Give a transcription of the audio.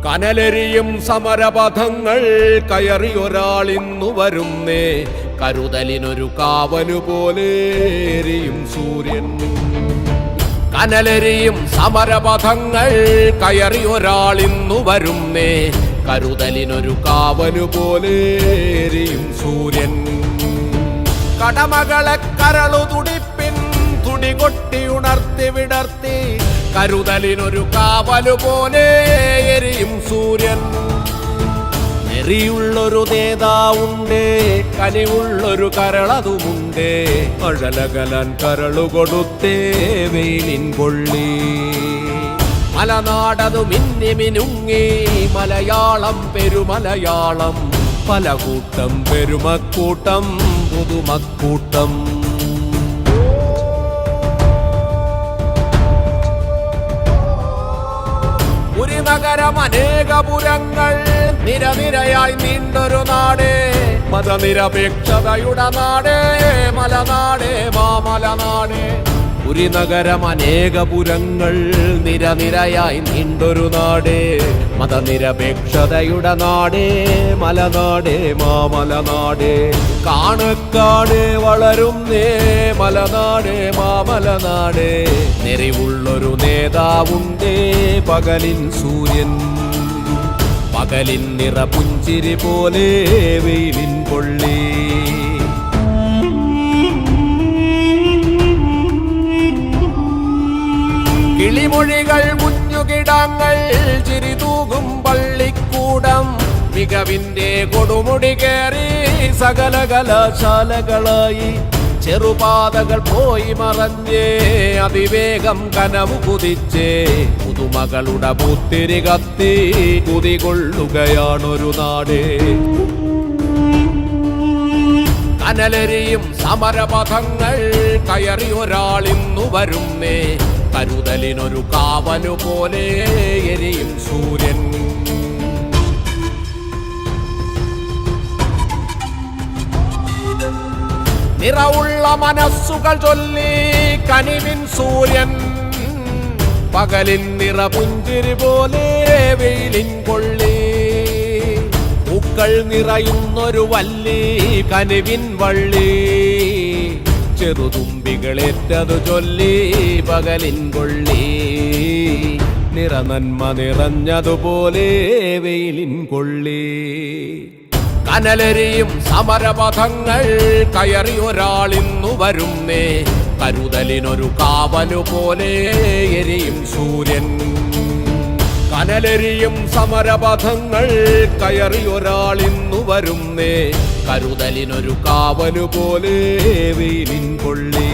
കനലെരിയും സമരപഥങ്ങൾ കയറിയൊരാളിന്നു വരുന്നേ, കരുതലിനൊരു കാവലുപോലെ എരിയും സൂര്യൻ. കനലെരിയും സമരപഥങ്ങൾ കയറിയൊരാളിന്നു വരുന്നേ, കരുതലിനൊരു കാവലുപോലെ എരിയും സൂര്യൻ. കടമകളെ കരളു തുടിപ്പിൻ തുടികൊട്ടി ഉണർത്തി വിടർത്തി, കരുതലിനൊരു കാവലുപോലെ എരിയും സൂര്യൻ. നെറിയുള്ളൊരു നേതാവുണ്ടേ, കനിവുള്ളൊരു കരളതുമുണ്ടേ, അഴലകലാൻ കരളു കൊടുത്തേ വെയിലിൻ പൊള്ളി. മലനാടതു മിന്നി മിനുങ്ങി, മലയാളം പെരുമലയാളം, പലകൂട്ടം പെരുമക്കൂട്ടം പുതുമക്കൂട്ടം. ഒരു നഗരം അനേകപുരങ്ങൾ നിരനിരയായി നീണ്ടൊരു നാട്, മതനിരപേക്ഷതയുടെ നാട്, മലനാട് മാമലനാട്. ഒരു നഗരം അനേകപുരങ്ങൾ നിരനിരയായി നീണ്ടൊരു നാട്, മതനിരപേക്ഷതയുടെ നാട്, മലനാട് മാമലനാട്. കാണക്കാട് വളരുന്നേ മലനാട് മാമലനാട്, നെറിവുള്ളൊരു നേതാവുണ്ടേ പകലിൻ സൂര്യൻ. പകലിൻ നിറപുഞ്ചിരി പോലെ വെയിലിൻ പൊള്ളി. കിളിമൊഴികൾ കുഞ്ഞുകിടാങ്ങൾ ചിരിതൂകും പള്ളിക്കൂടം, മികവിന്റെ കൊടുമുടി കയറി സകല കലാശാലകളായി. ചെറുപാതകൾ പോയി മറഞ്ഞേ അതിവേഗം കനവു കുതിച്ചേ, പുതുമകളുടെ പുത്തിരി കത്തി കുതികൊള്ളുകയാണൊരു നാട്. കനലെരിയും സമരപഥങ്ങൾ കയറി ഒരാളിന്നു വരുന്നേ, കരുതലിനൊരു കാവലുപോലെ എരിയും സൂര്യൻ. നിറവുള്ള മനസ്സുകൾ ചൊല്ലി കനിവിൻ സൂര്യൻ, പകലിൻ നിറപുഞ്ചിരി പോലെ വെയിലിൻ കൊള്ളി. പൂക്കൾ നിറയുന്നൊരു വല്ലി കനിവിൻ വള്ളി, ചെറുതുമ്പികളേറ്റതു ചൊല്ലി പകലിൻ കൊള്ളി. നിറനന്മ നിറഞ്ഞതുപോലെ വെയിലിൻ കൊള്ളി. കനലെരിയും സമരപഥങ്ങൾ കയറി ഒരാളിന്നു വരുന്നേ, കരുതലിനൊരു കാവലുപോലെ എരിയും സൂര്യൻ. കനലെരിയും സമരപഥങ്ങൾ കയറി ഒരാളിന്നു വരുന്നേ, കരുതലിനൊരു കാവലുപോലെ വെയിലിൻ പൊള്ളി.